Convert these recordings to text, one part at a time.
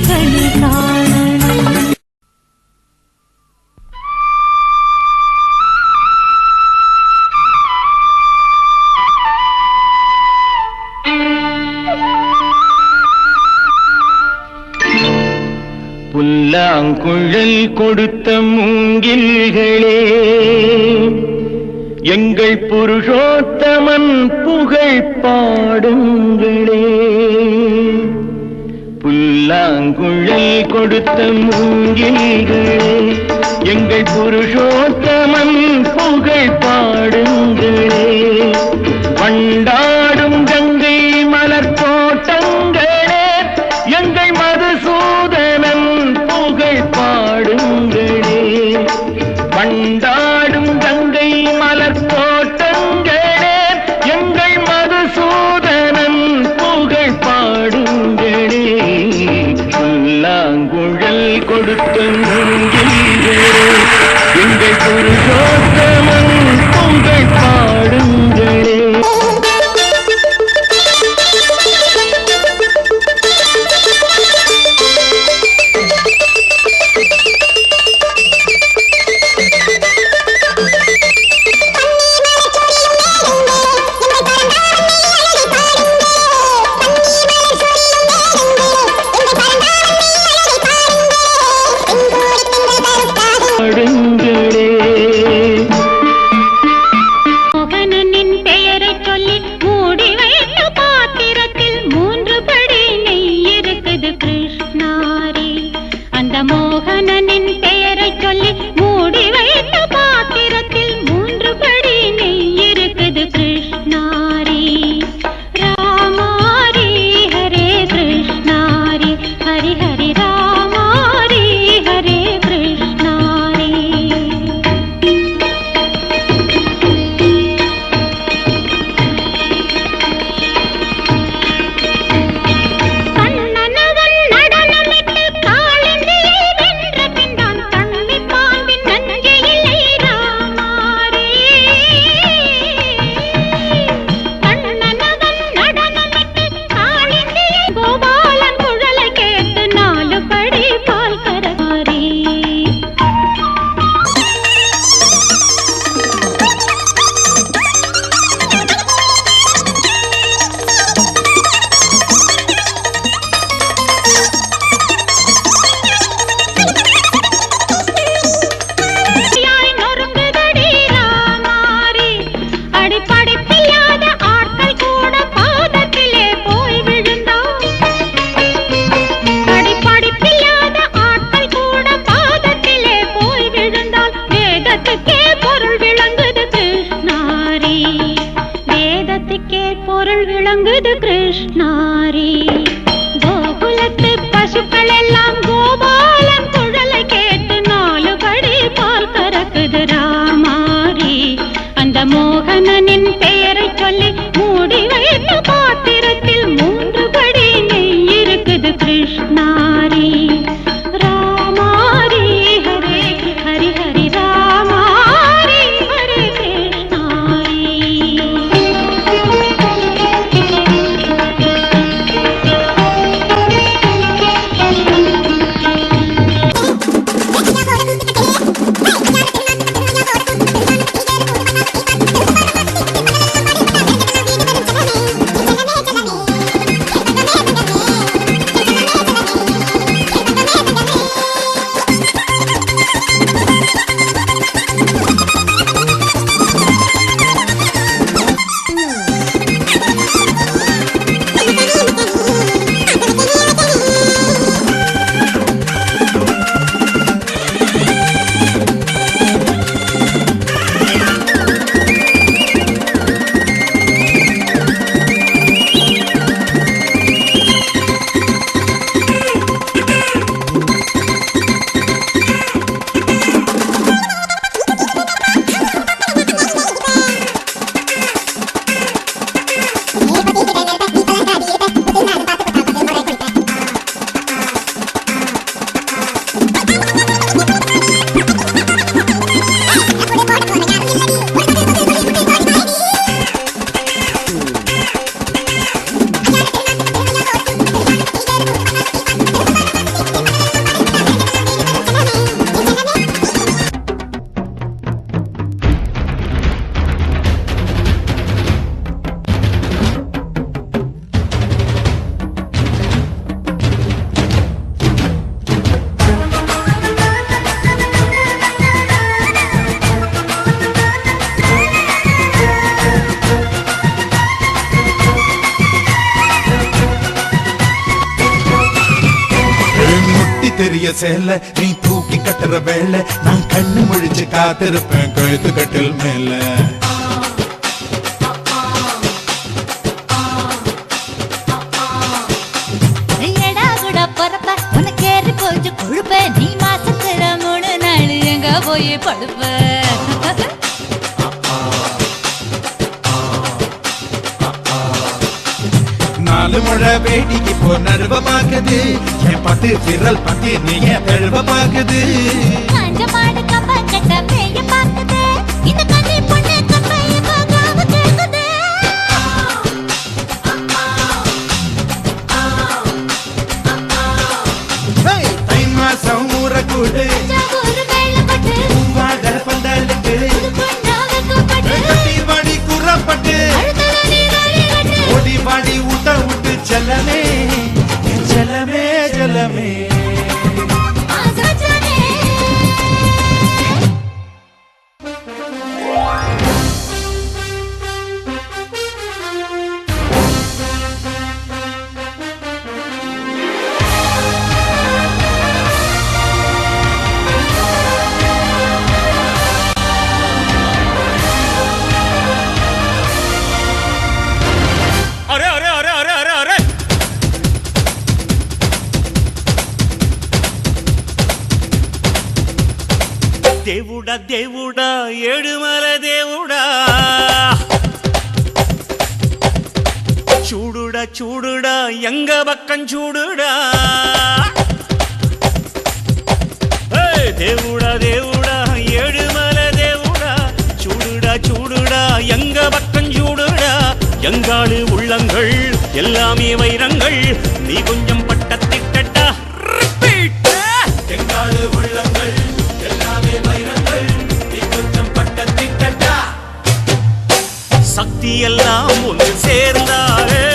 களி காணணும். புல்லாங்குழல் கொடுத்த மூங்கில்களே, எங்கள் புருஷோத்தமன் புகழ் பாடுங்களே. புல்லாங்குழல் கொடுத்த மூங்கில்களே, எங்கள் புருஷோத்தமன் புகழ் பாடுங்களே. வண்டாடும் கங்கை மலர் தோட்டங்களே, எங்கள் மதுசூதனன் புகழ் பாடுங்களே. வண்டாடும் கங்கை மலர் தோட்டங்களே, எங்கள் மதுசூதனன் புகழ் பாடுங்களே. புல்லாங்குழல் கொடுத்த மூங்கில்களே, எங்கள் புருஷோத்தமன் புகழ் பாடுங்களே. மோகனனின் பெயரை சொல்லி மூடி வைத்த பாத்திரத்தில் 3 படி நெய் இருக்குது கிருஷ்ணாரி. அந்த மோகனனின் பெயரை சொல்லி மூடி வைத்த பாத்திரத்தில் 3 படி நெய் இருக்குது கிருஷ்ணாரி. ராமாரி ஹரே கிருஷ்ணாரி, ஹரி ஹரி ராமாரி ஹரே கிருஷ்ணாரி. கண்ணனவன் நடனமிட்டு காளிந்தியை வென்ற பின்தான் தன்னை பாம்பின் நஞ்சை இல்லை ராமாரி. கண்ணனவன் நடனமிட்டு காளிந்தியை கோபாலன் குழலை கேட்டு 4 படி பால் கரகாரி. யாய் நொறுங்குதடி ராமாரி, அடிப்படைப்பில்லாத ஆட்கள் கூட பாதத்திலே போய் விழுந்தார். அடிப்படைப்பில்லாத ஆட்கள் கூட பாதத்திலே போய் விழுந்தால் வேதத்துக்கே பொருள் விளங்குது கிருஷ்ணாரி. வேதத்துக்கே பொருள் விளங்குது கிருஷ்ணாரி. கோகுலத்து பசுக்கள் எல்லாம் கோபாலன் குழலை கேட்டு 4 படி பால் கறக்குது ராமாரி. அந்த மோகனனின் பெயரை சொல்லி மூடி வைத்த பாத்திரத்தில் 3 படி நெய் இருக்குது கிருஷ்ணாரி. ராமாரி ஹரே ஹரி ஹரி ராமாரி ஹரே கிருஷ்ணாரி. புதிய சேல நீ தூக்கி கட்டுற வேலை நான் கண்ணு முழிச்சு காத்திருப்பேன் கழுத்து கட்டில் மேல எடா கூட பொறப்ப உனக்கு ஏறி போச்சு கொழுப்ப நீ மாசத்துல 3 நாள் எங்க போய் படுப்ப நாலு முழை வேடிக்கை போ நர்வமாக்குது என் பத்து விரல் பத்தி நீ என் தழுவமாக்குது காஞ்ச மாடு கம்ப கட்ட மேய பாக்குது இந்த கண்ணி பொண்ணு கம்பைய போகாம கேக்குது தை மாசம் ஊற கூடு ஒரு வேளை பட்டு பூவாட பந்தலுக்கு பொண்ணா வைக்கப்பட்டு கட்டி வாடி குறப்பட்டு அழுத்தல நீ நாளே கட்டு ஓடி வாடி ஊட்ட விட்டு செல்லமே செல்லமே செல்லமே ஆசை வச்சானே अरे अरे अरे अरे अरे अरे దేవుడా దేవుడా ఏడుమల దేవుడా చూడుడా చూడుడా ఎంగ పక్కం చూడుడా దేవుడా దేవుడా ఏడుమల దేవుడా చూడుడా చూడుడా ఎంగ పక్కం చూడుడా எங்காடு உள்ளங்கள் எல்லாமே வைரங்கள் நீ கொஞ்சம் பட்டத்திட்டா எங்காடு உள்ளங்கள் எல்லாமே வைரங்கள் நீ கொஞ்சம் பட்டத்திட்டா சக்தி எல்லாம் ஒன்று சேர்ந்தாரே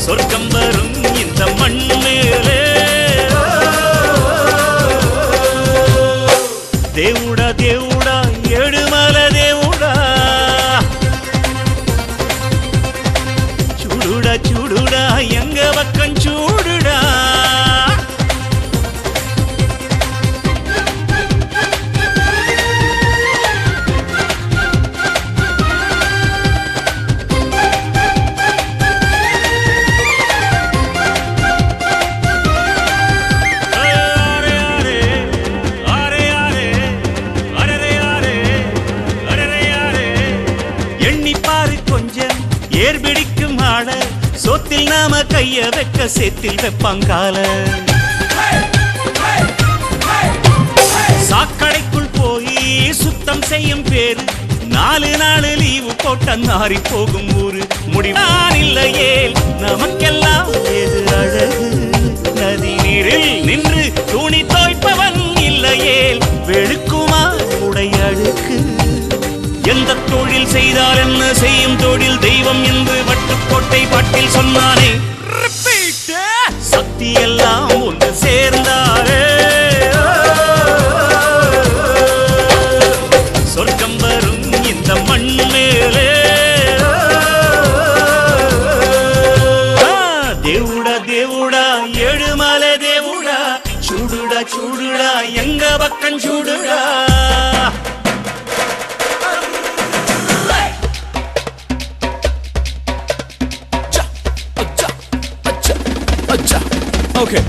சொர்க்கம் வரும் இந்த மண் மேலே దేవుడా దేవుడా ఏడుమల దేవుడా చూడుడా చూడుడా ఎంగ పక్కం చూడుడా ஏர்பிடிக்கும் ஆட சோத்தில் நாம கைய வைக்க சேத்தில் வெப்பாங்கால சாக்கடைக்குள் போய் சுத்தம் செய்யும் பேரு 4 நாள் லீவு போட்ட நாரி போகும் ஊரு முடிவான் இல்லையே நமக்கெல்லாம் எது அழகு நதி நீரில் நின்று துணி தோய்ப்பவன் இல்லையே வெளுக்குமா உடை அழுக்கு எந்த தொழில் செய்தால் என்ன செய்யும் தொழில் தெய்வம் என்று வட்டுக்கோட்டை பாட்டில் சொன்னானே சக்தி எல்லாம் ஒன்று சேர்ந்தாரே சொர்க்கம் வரும் இந்த மண் மேலே దేవుడా దేవుడా ఏడుమల దేవుడా చూడుడా చూడుడా ఎంగ పక్కం చూడుడా Okay.